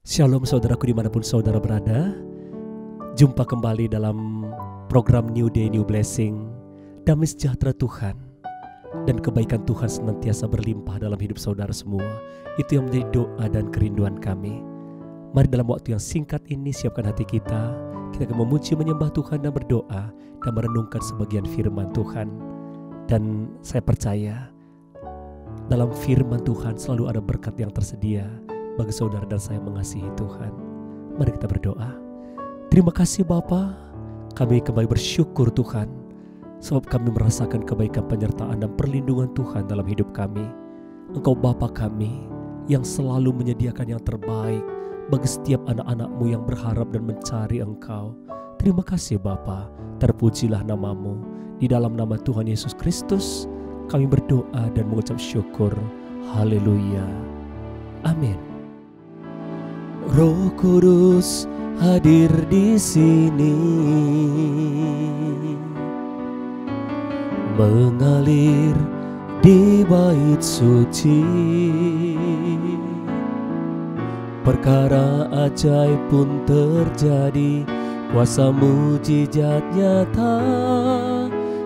Shalom saudaraku dimanapun saudara berada. Jumpa kembali dalam program New Day New Blessing. Damai sejahtera Tuhan dan kebaikan Tuhan senantiasa berlimpah dalam hidup saudara semua. Itu yang menjadi doa dan kerinduan kami. Mari dalam waktu yang singkat ini siapkan hati kita. Kita akan memuji, menyembah Tuhan dan berdoa dan merenungkan sebagian firman Tuhan. Dan saya percaya dalam firman Tuhan selalu ada berkat yang tersedia bagi saudara dan saya mengasihi Tuhan. Mari kita berdoa. Terima kasih Bapa, kami kembali bersyukur Tuhan, sebab kami merasakan kebaikan penyertaan dan perlindungan Tuhan dalam hidup kami. Engkau Bapa kami yang selalu menyediakan yang terbaik bagi setiap anak-anak-Mu yang berharap dan mencari Engkau. Terima kasih Bapa, terpujilah nama-Mu. Di dalam nama Tuhan Yesus Kristus kami berdoa dan mengucap syukur. Haleluya. Amin. Roh Kudus hadir di sini, mengalir di bait suci. Perkara ajaib pun terjadi, kuasa mujizat nyata,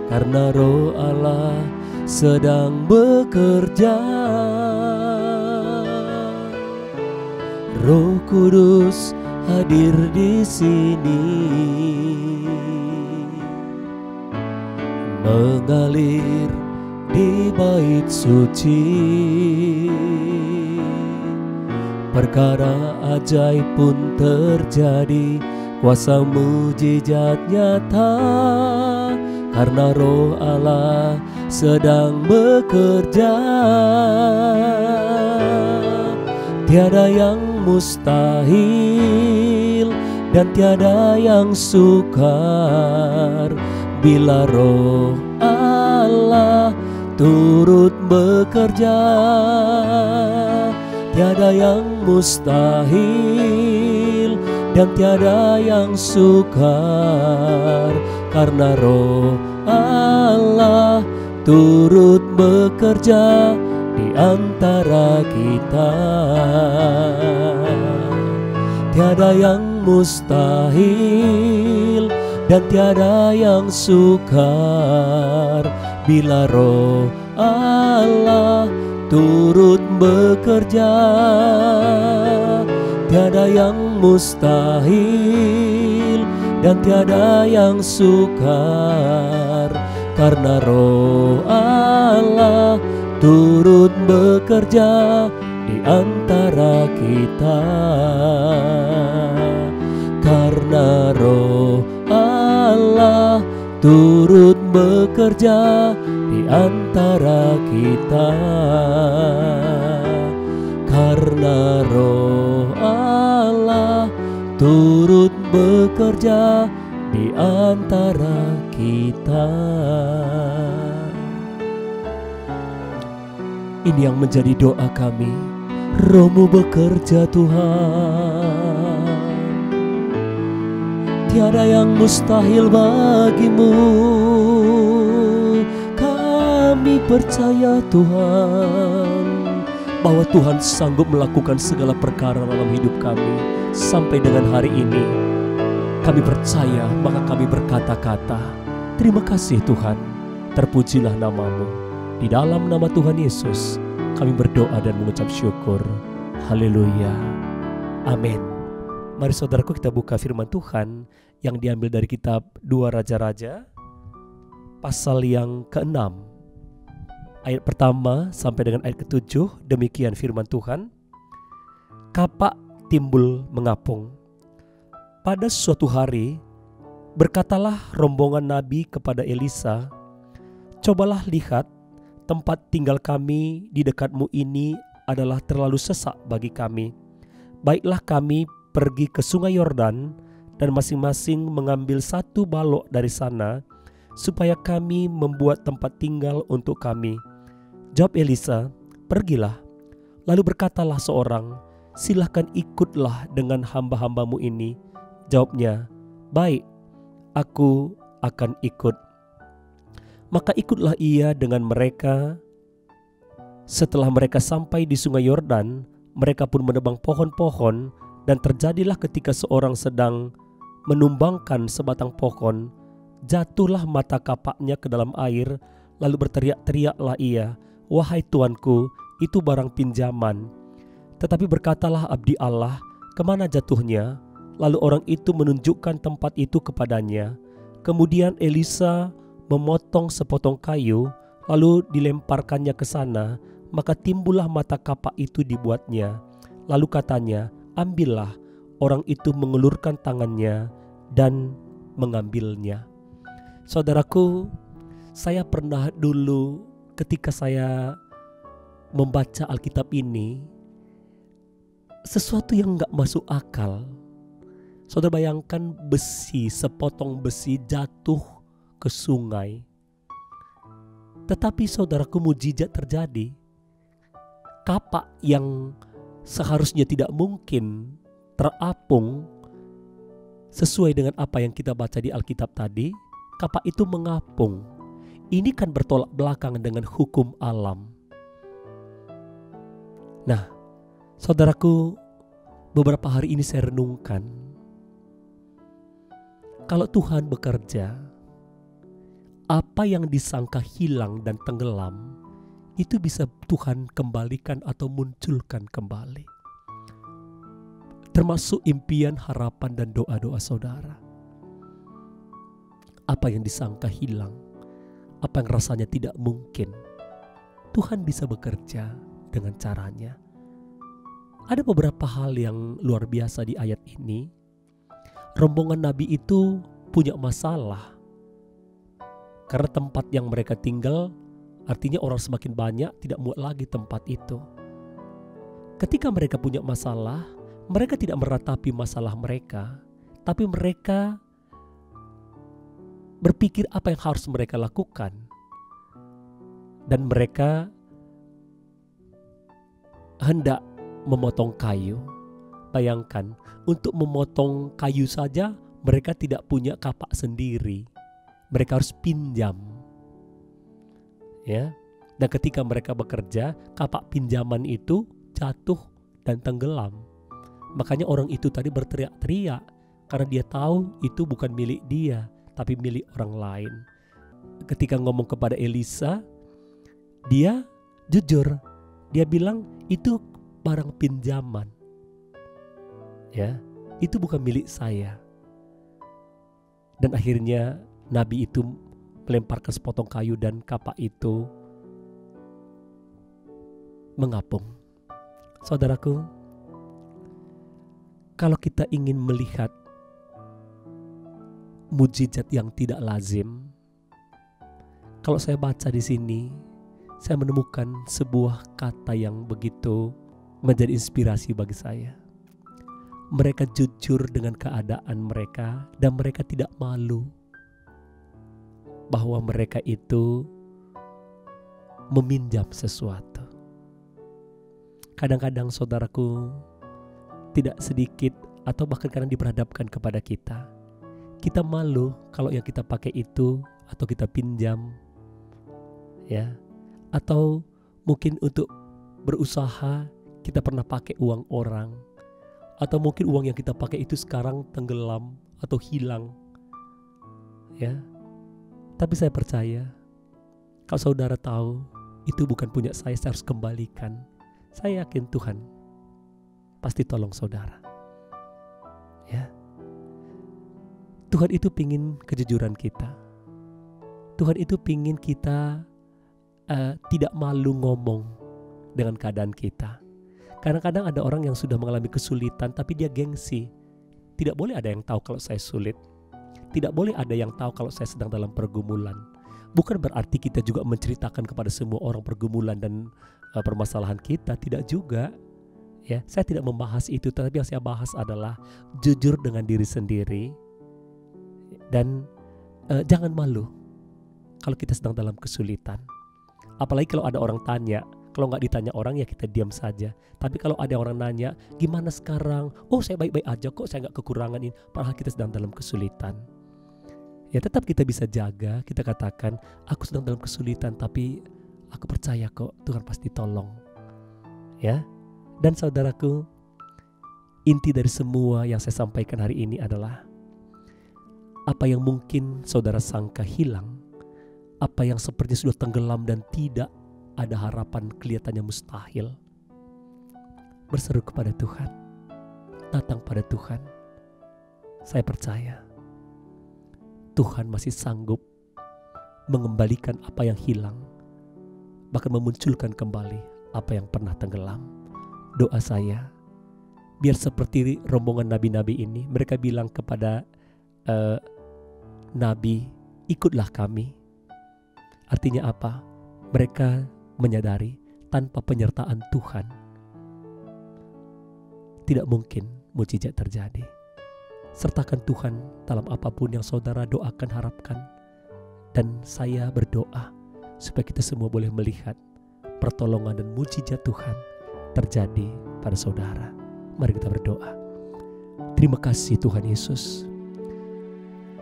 karena Roh Allah sedang bekerja. Roh Kudus hadir di sini, mengalir di bait suci. Perkara ajaib pun terjadi, kuasa mujizat nyata, karena Roh Allah sedang bekerja. Tiada yang mustahil dan tiada yang sukar bila Roh Allah turut bekerja. Tiada yang mustahil dan tiada yang sukar, karena Roh Allah turut bekerja di antara kita. Tiada yang mustahil dan tiada yang sukar bila Roh Allah turut bekerja. Tiada yang mustahil dan tiada yang sukar, karena Roh Allah turut bekerja di antara kita. Karena Roh Allah turut bekerja di antara kita. Karena Roh Allah turut bekerja di antara kita. Ini yang menjadi doa kami. Roh-Mu bekerja Tuhan, tiada yang mustahil bagimu. Kami percaya Tuhan, bahwa Tuhan sanggup melakukan segala perkara dalam hidup kami. Sampai dengan hari ini kami percaya, maka kami berkata-kata, terima kasih Tuhan, terpujilah nama-Mu. Di dalam nama Tuhan Yesus kami berdoa dan mengucap syukur. Haleluya. Amin. Mari saudaraku kita buka firman Tuhan yang diambil dari kitab 2 Raja-Raja pasal yang ke-6, ayat pertama sampai dengan ayat ke-7. Demikian firman Tuhan. Kapak timbul mengapung. Pada suatu hari berkatalah rombongan nabi kepada Elisa, cobalah lihat, tempat tinggal kami di dekatmu ini adalah terlalu sesak bagi kami. Baiklah kami pergi ke sungai Yordan dan masing-masing mengambil 1 balok dari sana, supaya kami membuat tempat tinggal untuk kami. Jawab Elisa, pergilah. Lalu berkatalah seorang, silahkan ikutlah dengan hamba-hambamu ini. Jawabnya, baik, aku akan ikut. Maka ikutlah ia dengan mereka. Setelah mereka sampai di sungai Yordan, mereka pun menebang pohon-pohon, dan terjadilah ketika seorang sedang menumbangkan sebatang pohon, jatuhlah mata kapaknya ke dalam air, lalu berteriak-teriaklah ia, "Wahai tuanku, itu barang pinjaman." Tetapi berkatalah abdi Allah, "Kemana jatuhnya?" Lalu orang itu menunjukkan tempat itu kepadanya. Kemudian Elisa memotong sepotong kayu, lalu dilemparkannya ke sana, maka timbullah mata kapak itu dibuatnya. Lalu katanya, "Ambillah." Orang itu mengulurkan tangannya dan mengambilnya. Saudaraku, saya pernah dulu ketika saya membaca Alkitab ini, sesuatu yang gak masuk akal. Saudara bayangkan sepotong besi jatuh ke sungai. Tetapi saudaraku, mujizat terjadi. Kapak yang seharusnya tidak mungkin terapung sesuai dengan apa yang kita baca di Alkitab tadi, kapak itu mengapung. Ini kan bertolak belakang dengan hukum alam. Nah, saudaraku, beberapa hari ini saya renungkan, kalau Tuhan bekerja, apa yang disangka hilang dan tenggelam, itu bisa Tuhan kembalikan atau munculkan kembali. Termasuk impian, harapan, dan doa-doa saudara. Apa yang disangka hilang, apa yang rasanya tidak mungkin, Tuhan bisa bekerja dengan caranya. Ada beberapa hal yang luar biasa di ayat ini. Rombongan Nabi itu punya masalah. Karena tempat yang mereka tinggal, artinya orang semakin banyak, tidak muat lagi tempat itu. Ketika mereka punya masalah, mereka tidak meratapi masalah mereka, tapi mereka berpikir apa yang harus mereka lakukan. Dan mereka hendak memotong kayu. Bayangkan, untuk memotong kayu saja mereka tidak punya kapak sendiri. Mereka harus pinjam. Ya. Dan ketika mereka bekerja, kapak pinjaman itu jatuh dan tenggelam. Makanya orang itu tadi berteriak-teriak karena dia tahu itu bukan milik dia, tapi milik orang lain. Ketika ngomong kepada Elisa, dia jujur. Dia bilang itu barang pinjaman. Ya, itu bukan milik saya. Dan akhirnya Nabi itu melemparkan sepotong kayu dan kapak itu mengapung. Saudaraku, kalau kita ingin melihat mujizat yang tidak lazim, kalau saya baca di sini, saya menemukan sebuah kata yang begitu menjadi inspirasi bagi saya. Mereka jujur dengan keadaan mereka dan mereka tidak malu bahwa mereka itu meminjam sesuatu. Kadang-kadang saudaraku, tidak sedikit atau bahkan kadang diperhadapkan kepada kita. Kita malu kalau yang kita pakai itu atau kita pinjam, ya, atau mungkin untuk berusaha kita pernah pakai uang orang, atau mungkin uang yang kita pakai itu sekarang tenggelam atau hilang, ya. Tapi saya percaya, kalau saudara tahu itu bukan punya saya harus kembalikan. Saya yakin Tuhan pasti tolong saudara. Ya. Tuhan itu pingin kejujuran kita. Tuhan itu pingin kita tidak malu ngomong dengan keadaan kita. Kadang-kadang ada orang yang sudah mengalami kesulitan tapi dia gengsi. Tidak boleh ada yang tahu kalau saya sulit. Tidak boleh ada yang tahu kalau saya sedang dalam pergumulan. Bukan berarti kita juga menceritakan kepada semua orang pergumulan dan permasalahan kita. Tidak juga. Ya, saya tidak membahas itu, tetapi yang saya bahas adalah jujur dengan diri sendiri dan jangan malu kalau kita sedang dalam kesulitan. Apalagi kalau ada orang tanya. Kalau nggak ditanya orang ya kita diam saja. Tapi kalau ada orang nanya, gimana sekarang? Oh, saya baik-baik aja kok, saya nggak kekurangan ini. Padahal kita sedang dalam kesulitan. Ya tetap kita bisa jaga, kita katakan, aku sedang dalam kesulitan, tapi aku percaya kok Tuhan pasti tolong. Ya, dan saudaraku, inti dari semua yang saya sampaikan hari ini adalah apa yang mungkin saudara sangka hilang, apa yang sepertinya sudah tenggelam dan tidak ada harapan, kelihatannya mustahil. Berseru kepada Tuhan, datang pada Tuhan. Saya percaya Tuhan masih sanggup mengembalikan apa yang hilang, bahkan memunculkan kembali apa yang pernah tenggelam. Doa saya, biar seperti rombongan nabi-nabi ini, mereka bilang kepada Nabi, ikutlah kami. Artinya apa? Mereka menyadari tanpa penyertaan Tuhan tidak mungkin mukjizat terjadi. Sertakan Tuhan dalam apapun yang saudara doakan, harapkan. Dan saya berdoa supaya kita semua boleh melihat pertolongan dan mukjizat Tuhan terjadi pada saudara. Mari kita berdoa. Terima kasih Tuhan Yesus.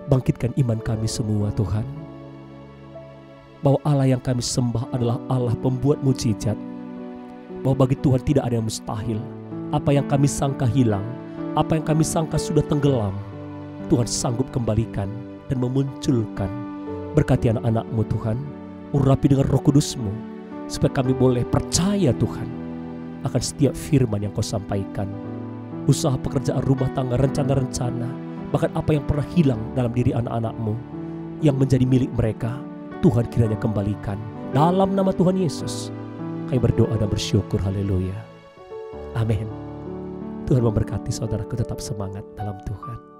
Bangkitkan iman kami semua Tuhan, bahwa Allah yang kami sembah adalah Allah pembuat mukjizat, bahwa bagi Tuhan tidak ada yang mustahil. Apa yang kami sangka hilang, apa yang kami sangka sudah tenggelam, Tuhan sanggup kembalikan dan memunculkan. Berkati anak-anak-Mu Tuhan, urapi dengan Roh Kudus-Mu, supaya kami boleh percaya Tuhan akan setiap firman yang Kau sampaikan. Usaha pekerjaan rumah tangga, rencana-rencana, bahkan apa yang pernah hilang dalam diri anak-anak-Mu yang menjadi milik mereka, Tuhan kiranya kembalikan. Dalam nama Tuhan Yesus kami berdoa dan bersyukur. Haleluya. Amin. Tuhan memberkati saudaraku, tetap semangat dalam Tuhan.